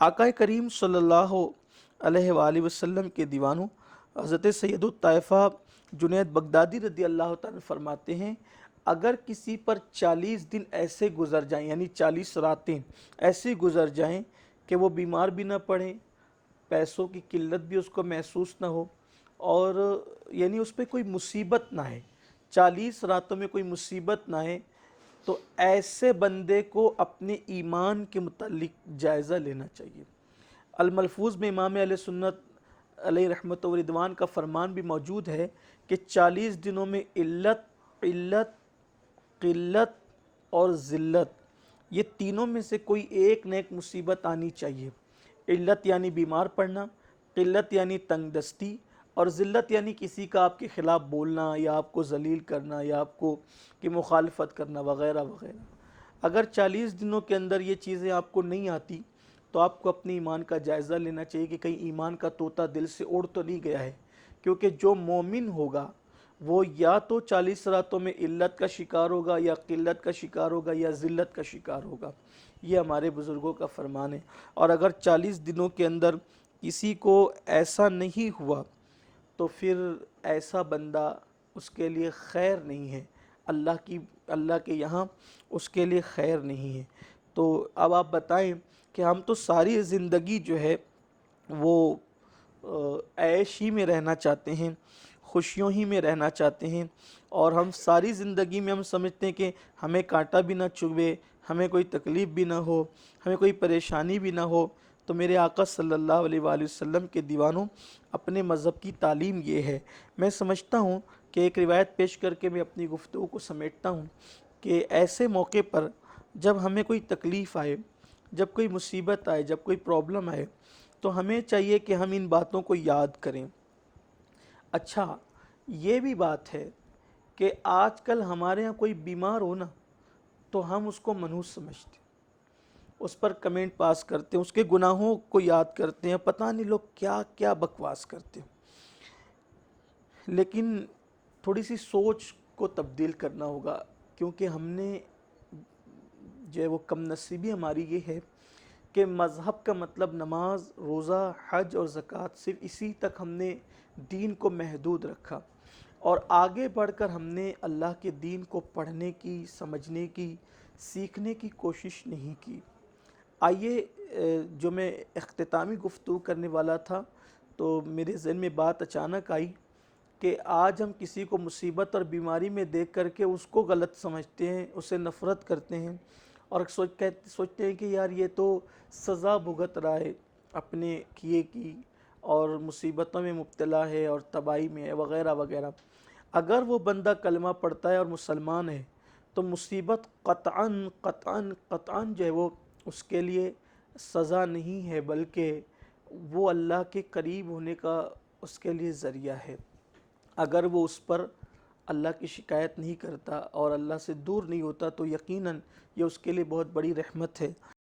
آقا کریم صلی اللہ علیہ وآلہ وسلم کے دیوانوں حضرت سید الطائفہ جنید بغدادی رضی اللہ تعالیٰ فرماتے ہیں، اگر کسی پر 40 دن ایسے گزر جائیں، یعنی 40 راتیں ایسے گزر جائیں کہ وہ بیمار بھی نہ پڑیں، پیسوں کی قلت بھی اس کو محسوس نہ ہو، اور یعنی اس پہ کوئی مصیبت نہ ہے، 40 راتوں میں کوئی مصیبت نہ ہے، تو ایسے بندے کو اپنے ایمان کے متعلق جائزہ لینا چاہیے۔ الملفوظ میں امام علیہ سنت علیہ رحمت و رضوان کا فرمان بھی موجود ہے کہ 40 دنوں میں علت، قلت اور ذلت، یہ تینوں میں سے کوئی ایک نہ ایک مصیبت آنی چاہیے۔ علت یعنی بیمار پڑنا، قلت یعنی تنگ دستی، اور ذلت یعنی کسی کا آپ کے خلاف بولنا یا آپ کو ذلیل کرنا یا آپ کو کی مخالفت کرنا وغیرہ وغیرہ۔ اگر 40 دنوں کے اندر یہ چیزیں آپ کو نہیں آتی تو آپ کو اپنے ایمان کا جائزہ لینا چاہیے کہ کہیں ایمان کا طوطا دل سے اڑ تو نہیں گیا ہے، کیونکہ جو مومن ہوگا وہ یا تو 40 راتوں میں علت کا شکار ہوگا یا قلت کا شکار ہوگا یا ذلت کا شکار ہوگا۔ یہ ہمارے بزرگوں کا فرمان ہے۔ اور اگر 40 دنوں کے اندر کسی کو ایسا نہیں ہوا تو پھر ایسا بندہ، اس کے لیے خیر نہیں ہے، اللہ کے یہاں اس کے لیے خیر نہیں ہے۔ تو اب آپ بتائیں کہ ہم تو ساری زندگی جو ہے وہ عیش ہی میں رہنا چاہتے ہیں، خوشیوں ہی میں رہنا چاہتے ہیں، اور ہم ساری زندگی میں ہم سمجھتے ہیں کہ ہمیں کانٹا بھی نہ چبھے، ہمیں کوئی تکلیف بھی نہ ہو، ہمیں کوئی پریشانی بھی نہ ہو۔ تو میرے آقا صلی اللہ علیہ وآلہ وسلم کے دیوانوں، اپنے مذہب کی تعلیم یہ ہے۔ میں سمجھتا ہوں کہ ایک روایت پیش کر کے میں اپنی گفتگو کو سمیٹتا ہوں کہ ایسے موقع پر جب ہمیں کوئی تکلیف آئے، جب کوئی مصیبت آئے، جب کوئی پرابلم آئے، تو ہمیں چاہیے کہ ہم ان باتوں کو یاد کریں۔ اچھا، یہ بھی بات ہے کہ آج کل ہمارے ہاں کوئی بیمار ہو نا تو ہم اس کو منحوس سمجھتے ہیں، اس پر کمنٹ پاس کرتے ہیں، اس کے گناہوں کو یاد کرتے ہیں، پتہ نہیں لوگ کیا کیا بکواس کرتے ہیں۔ لیکن تھوڑی سی سوچ کو تبدیل کرنا ہوگا، کیونکہ ہم نے جو ہے وہ کم نصیبی ہماری یہ ہے کہ مذہب کا مطلب نماز، روزہ، حج اور زکوٰۃ، صرف اسی تک ہم نے دین کو محدود رکھا، اور آگے بڑھ کر ہم نے اللہ کے دین کو پڑھنے کی، سمجھنے کی، سیکھنے کی کوشش نہیں کی۔ آئیے جو میں اختتامی گفتگو کرنے والا تھا تو میرے ذہن میں بات اچانک آئی کہ آج ہم کسی کو مصیبت اور بیماری میں دیکھ کر کے اس کو غلط سمجھتے ہیں، اسے نفرت کرتے ہیں، اور سوچتے ہیں کہ یار یہ تو سزا بھگت رہا ہے اپنے کیے کی، اور مصیبتوں میں مبتلا ہے اور تباہی میں ہے وغیرہ وغیرہ۔ اگر وہ بندہ کلمہ پڑھتا ہے اور مسلمان ہے تو مصیبت قطعاً قطعاً قطعاً جو ہے وہ اس کے لیے سزا نہیں ہے، بلکہ وہ اللہ کے قریب ہونے کا اس کے لیے ذریعہ ہے۔ اگر وہ اس پر اللہ کی شکایت نہیں کرتا اور اللہ سے دور نہیں ہوتا تو یقیناً یہ اس کے لیے بہت بڑی رحمت ہے۔